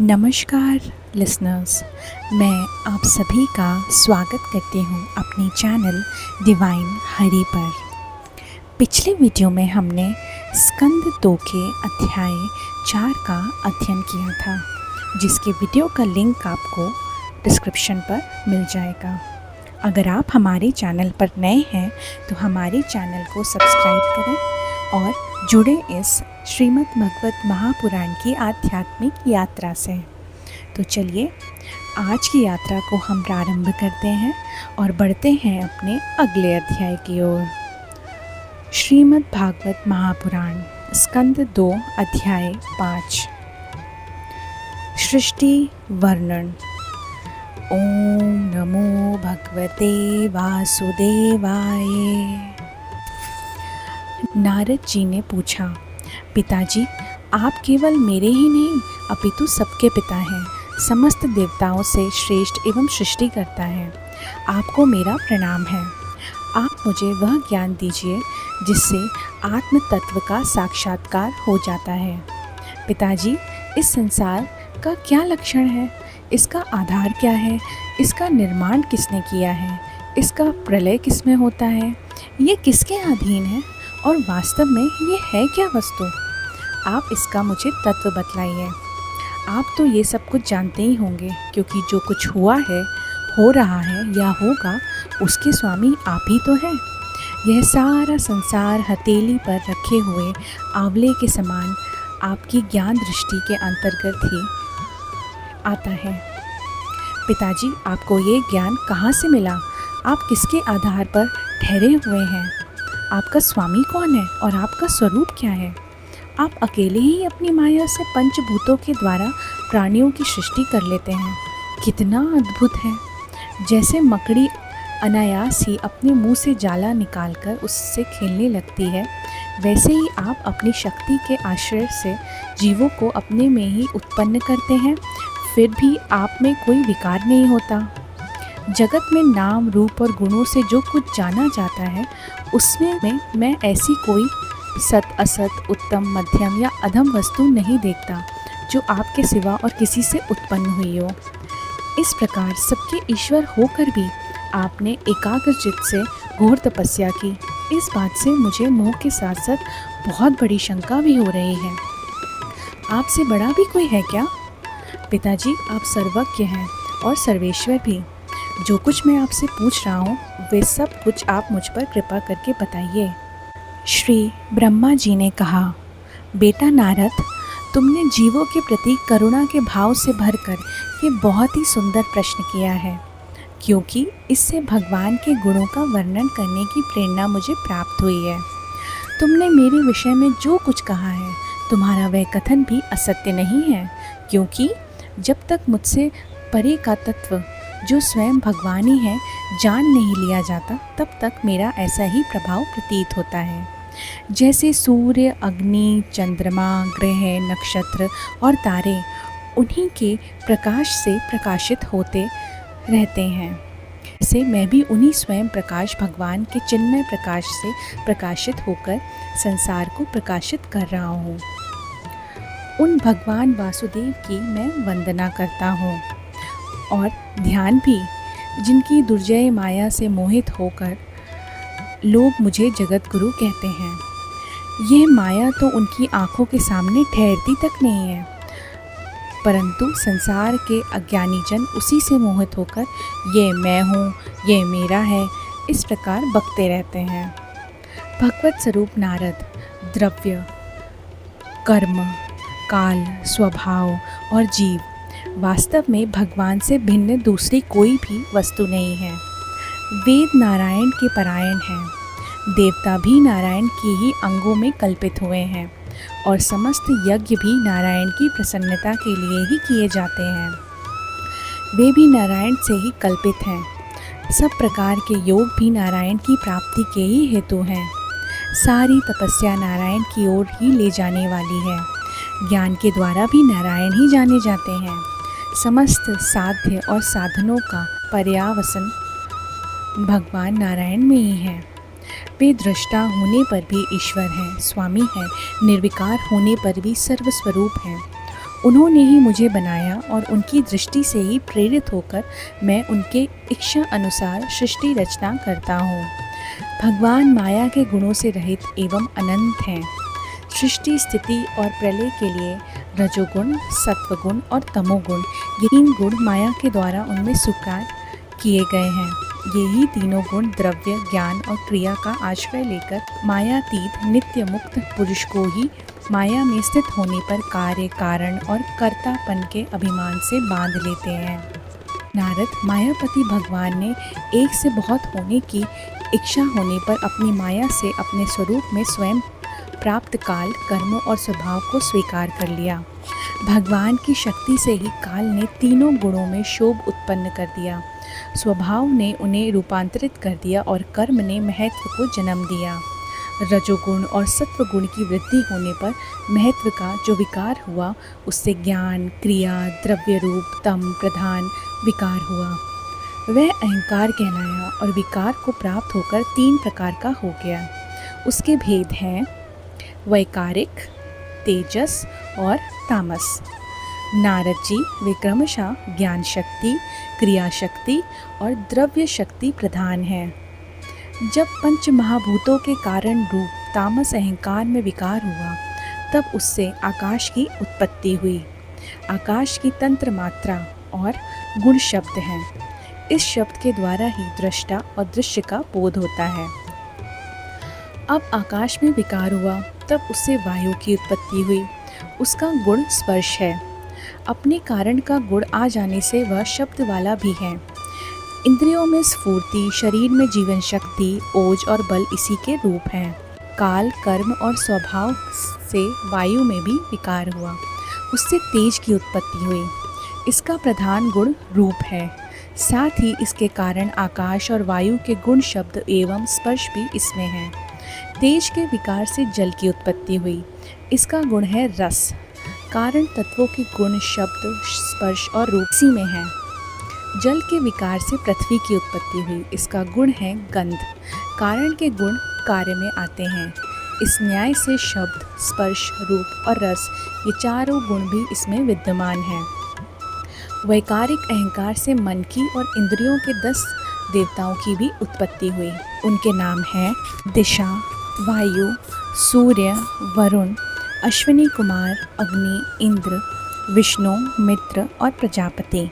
नमस्कार लिसनर्स, मैं आप सभी का स्वागत करती हूँ अपने चैनल डिवाइन हरि पर। पिछले वीडियो में हमने स्कंद 2 के अध्याय 4 का अध्ययन किया था, जिसके वीडियो का लिंक आपको डिस्क्रिप्शन पर मिल जाएगा। अगर आप हमारे चैनल पर नए हैं तो हमारे चैनल को सब्सक्राइब करें और जुड़े इस श्रीमद् भगवत महापुराण की आध्यात्मिक यात्रा से। तो चलिए आज की यात्रा को हम प्रारंभ करते हैं और बढ़ते हैं अपने अगले अध्याय की ओर। श्रीमद् भागवत महापुराण स्कंद 2 अध्याय 5 सृष्टि वर्णन। ओम नमो भगवते वासुदेवाय। नारद जी ने पूछा, पिताजी आप केवल मेरे ही नहीं अपितु सबके पिता हैं, समस्त देवताओं से श्रेष्ठ एवं सृष्टि करता है। आपको मेरा प्रणाम है। आप मुझे वह ज्ञान दीजिए जिससे आत्म तत्व का साक्षात्कार हो जाता है। पिताजी इस संसार का क्या लक्षण है, इसका आधार क्या है, इसका निर्माण किसने किया है, इसका प्रलय किसमें होता है, ये किसके अधीन है और वास्तव में ये है क्या वस्तु। आप इसका मुझे तत्व बतलाइए। आप तो ये सब कुछ जानते ही होंगे, क्योंकि जो कुछ हुआ है, हो रहा है या होगा, उसके स्वामी आप ही तो हैं। यह सारा संसार हथेली पर रखे हुए आंवले के समान आपकी ज्ञान दृष्टि के अंतर्गत ही आता है। पिताजी आपको ये ज्ञान कहाँ से मिला? आप किसके आधार पर ठहरे हुए हैं? आपका स्वामी कौन है और आपका स्वरूप क्या है? आप अकेले ही अपनी माया से पंचभूतों के द्वारा प्राणियों की सृष्टि कर लेते हैं। कितना अद्भुत है। जैसे मकड़ी अनायास ही अपने मुंह से जाला निकालकर उससे खेलने लगती है, वैसे ही आप अपनी शक्ति के आश्रय से जीवों को अपने में ही उत्पन्न करते हैं। फिर भी आप में कोई विकार नहीं होता। जगत में नाम रूप और गुणों से जो कुछ जाना जाता है, उसमें मैं ऐसी कोई सत असत उत्तम मध्यम या अधम वस्तु नहीं देखता जो आपके सिवा और किसी से उत्पन्न हुई हो। इस प्रकार सबके ईश्वर होकर भी आपने एकाग्र चित्त से घोर तपस्या की। इस बात से मुझे मोह के साथ साथ बहुत बड़ी शंका भी हो रही है। आपसे बड़ा भी कोई है क्या? पिताजी आप सर्वज्ञ हैं और सर्वेश्वर भी। जो कुछ मैं आपसे पूछ रहा हूँ वे सब कुछ आप मुझ पर कृपा करके बताइए। श्री ब्रह्मा जी ने कहा, बेटा नारद, तुमने जीवों के प्रति करुणा के भाव से भरकर ये बहुत ही सुंदर प्रश्न किया है, क्योंकि इससे भगवान के गुणों का वर्णन करने की प्रेरणा मुझे प्राप्त हुई है। तुमने मेरे विषय में जो कुछ कहा है, तुम्हारा वह कथन भी असत्य नहीं है, क्योंकि जब तक मुझसे परे का तत्व जो स्वयं भगवान ही है जान नहीं लिया जाता, तब तक मेरा ऐसा ही प्रभाव प्रतीत होता है। जैसे सूर्य, अग्नि, चंद्रमा, ग्रह, नक्षत्र और तारे उन्हीं के प्रकाश से प्रकाशित होते रहते हैं, ऐसे मैं भी उन्हीं स्वयं प्रकाश भगवान के चिन्मय प्रकाश से प्रकाशित होकर संसार को प्रकाशित कर रहा हूँ। उन भगवान वासुदेव की मैं वंदना करता हूँ और ध्यान भी, जिनकी दुर्जय माया से मोहित होकर लोग मुझे जगत गुरु कहते हैं। यह माया तो उनकी आँखों के सामने ठहरती तक नहीं है, परंतु संसार के अज्ञानी जन उसी से मोहित होकर ये मैं हूँ, ये मेरा है, इस प्रकार बकते रहते हैं। भगवत स्वरूप नारद द्रव्य, कर्म, काल, स्वभाव और जीव वास्तव में भगवान से भिन्न दूसरी कोई भी वस्तु नहीं है। वेद नारायण के परायण हैं, देवता भी नारायण के ही अंगों में कल्पित हुए हैं और समस्त यज्ञ भी नारायण की प्रसन्नता के लिए ही किए जाते हैं। वे भी नारायण से ही कल्पित हैं। सब प्रकार के योग भी नारायण की प्राप्ति के ही हेतु हैं। सारी तपस्या नारायण की ओर ही ले जाने वाली है। ज्ञान के द्वारा भी नारायण ही जाने जाते हैं। समस्त साध्य और साधनों का पर्यावसन भगवान नारायण में ही है। वे दृष्टा होने पर भी ईश्वर हैं, स्वामी हैं, निर्विकार होने पर भी सर्वस्वरूप हैं। उन्होंने ही मुझे बनाया और उनकी दृष्टि से ही प्रेरित होकर मैं उनके इच्छा अनुसार सृष्टि रचना करता हूँ। भगवान माया के गुणों से रहित एवं अनंत हैं। सृष्टि, स्थिति और प्रलय के लिए रजोगुण, सत्वगुण और तमोगुण, ये 3 गुण माया के द्वारा उनमें स्वीकार किए गए हैं। यही तीनों गुण द्रव्य, ज्ञान और क्रिया का आश्रय लेकर मायातीत नित्य मुक्त पुरुष को ही माया में स्थित होने पर कार्य, कारण और कर्तापन के अभिमान से बांध लेते हैं। नारद, मायापति भगवान ने एक से बहुत होने की इच्छा होने पर अपनी माया से अपने स्वरूप में स्वयं प्राप्त काल, कर्म और स्वभाव को स्वीकार कर लिया। भगवान की शक्ति से ही काल ने तीनों गुणों में शोभ उत्पन्न कर दिया, स्वभाव ने उन्हें रूपांतरित कर दिया और कर्म ने महत्व को जन्म दिया। रजोगुण और सत्वगुण की वृद्धि होने पर महत्व का जो विकार हुआ, उससे ज्ञान, क्रिया, द्रव्य रूप, तम, प्रधान विकार हुआ। वह अहंकार कहलाया और विकार को प्राप्त होकर 3 प्रकार का हो गया। उसके भेद हैं वैकारिक, तेजस और तामस। नारद जी वे क्रमशः ज्ञान शक्ति, क्रिया शक्ति और द्रव्य शक्ति प्रधान हैं। जब पंच महाभूतों के कारण रूप तामस अहंकार में विकार हुआ, तब उससे आकाश की उत्पत्ति हुई। आकाश की तंत्र मात्रा और गुण शब्द हैं। इस शब्द के द्वारा ही दृष्टा और दृश्य का बोध होता है। अब आकाश में विकार हुआ, तब उससे वायु की उत्पत्ति हुई। उसका गुण स्पर्श है। अपने कारण का गुण आ जाने से वह शब्द वाला भी है। इंद्रियों में स्फूर्ति, शरीर में जीवन शक्ति, ओज और बल इसी के रूप हैं। काल, कर्म और स्वभाव से वायु में भी विकार हुआ, उससे तेज की उत्पत्ति हुई। इसका प्रधान गुण रूप है। साथ ही इसके कारण आकाश और वायु के गुण शब्द एवं स्पर्श भी इसमें हैं। तेज के विकार से जल की उत्पत्ति हुई। इसका गुण है रस। कारण तत्वों के गुण शब्द, स्पर्श और रूप इसी में हैं। जल के विकार से पृथ्वी की उत्पत्ति हुई। इसका गुण है गंध। कारण के गुण कार्य में आते हैं। इस न्याय से शब्द, स्पर्श, रूप और रस ये चारों गुण भी इसमें विद्यमान हैं। वैकारिक अहंकार से मन की और इंद्रियों के 10 देवताओं की भी उत्पत्ति हुई। उनके नाम हैं दिशा, वायु, सूर्य, वरुण, अश्विनी कुमार, अग्नि, इंद्र, विष्णु, मित्र और प्रजापति।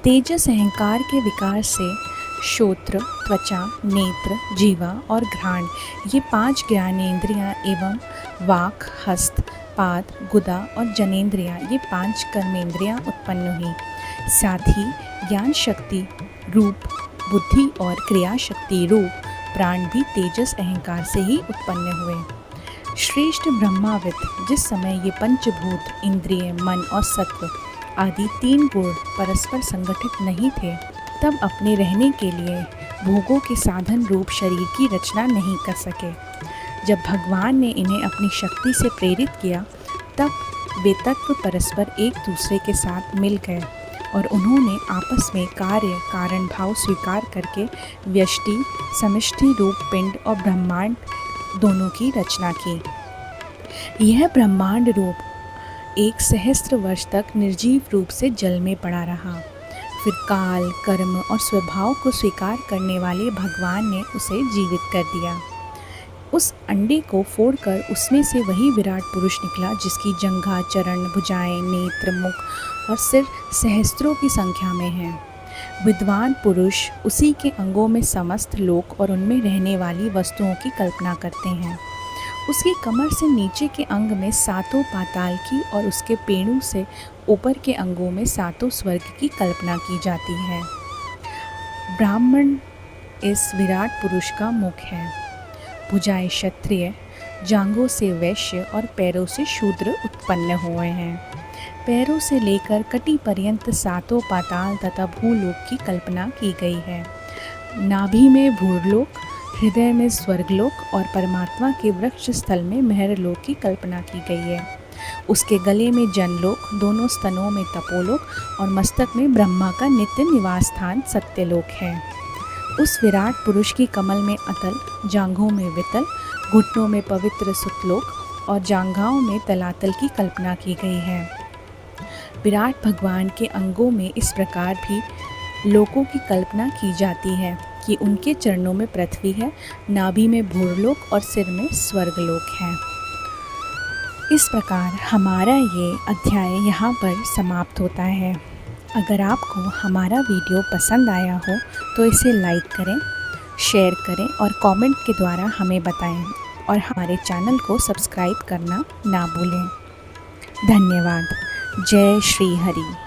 तेजस अहंकार के विकार से श्रोत्र, त्वचा, नेत्र, जीवा और घ्राण ये 5 ज्ञानेंद्रियाँ एवं वाक, हस्त, पाद, गुदा और जनेंद्रियाँ ये 5 कर्मेंद्रियाँ उत्पन्न हुई। साथ ही ज्ञान शक्ति, रूप, बुद्धि और क्रिया शक्ति रूप प्राण भी तेजस अहंकार से ही उत्पन्न हुए। श्रेष्ठ ब्रह्माविद जिस समय ये पंचभूत, इंद्रिय, मन और सत्व आदि 3 गुण परस्पर संगठित नहीं थे, तब अपने रहने के लिए भोगों के साधन रूप शरीर की रचना नहीं कर सके। जब भगवान ने इन्हें अपनी शक्ति से प्रेरित किया, तब वे तत्व परस्पर एक दूसरे के साथ मिल गए और उन्होंने आपस में कार्य कारण भाव स्वीकार करके व्यष्टि, समष्टि रूप पिंड और ब्रह्मांड दोनों की रचना की। यह ब्रह्मांड रूप 1 सहस्त्र वर्ष तक निर्जीव रूप से जल में पड़ा रहा। फिर काल, कर्म और स्वभाव को स्वीकार करने वाले भगवान ने उसे जीवित कर दिया। उस अंडे को फोड़कर उसमें से वही विराट पुरुष निकला, जिसकी जंघा, चरण, भुजाएं, नेत्र, मुख और सिर सहस्त्रों की संख्या में हैं। विद्वान पुरुष उसी के अंगों में समस्त लोक और उनमें रहने वाली वस्तुओं की कल्पना करते हैं। उसकी कमर से नीचे के अंग में 7 पाताल की और उसके पेड़ों से ऊपर के अंगों में 7 स्वर्ग की कल्पना की जाती है। ब्राह्मण इस विराट पुरुष का मुख है। भुजाएं क्षत्रिय, जांघों से वैश्य और पैरों से शूद्र उत्पन्न हुए हैं। पैरों से लेकर कटी पर्यंत 7 पाताल तथा भूलोक की कल्पना की गई है। नाभि में भूलोक, हृदय में स्वर्गलोक और परमात्मा के वृक्ष स्थल में महरलोक की कल्पना की गई है। उसके गले में जनलोक, दोनों स्तनों में तपोलोक और मस्तक में ब्रह्मा का नित्य निवास स्थान सत्यलोक है। उस विराट पुरुष की कमल में अतल, जांघों में वितल, घुटनों में पवित्र सुतलोक और जांघाओं में तलातल की कल्पना की गई है। विराट भगवान के अंगों में इस प्रकार भी लोकों की कल्पना की जाती है कि उनके चरणों में पृथ्वी है, नाभि में भूरलोक और सिर में स्वर्गलोक है। इस प्रकार हमारा ये अध्याय यहाँ पर समाप्त होता है। अगर आपको हमारा वीडियो पसंद आया हो तो इसे लाइक करें, शेयर करें और कमेंट के द्वारा हमें बताएं और हमारे चैनल को सब्सक्राइब करना ना भूलें। धन्यवाद। जय श्री हरि।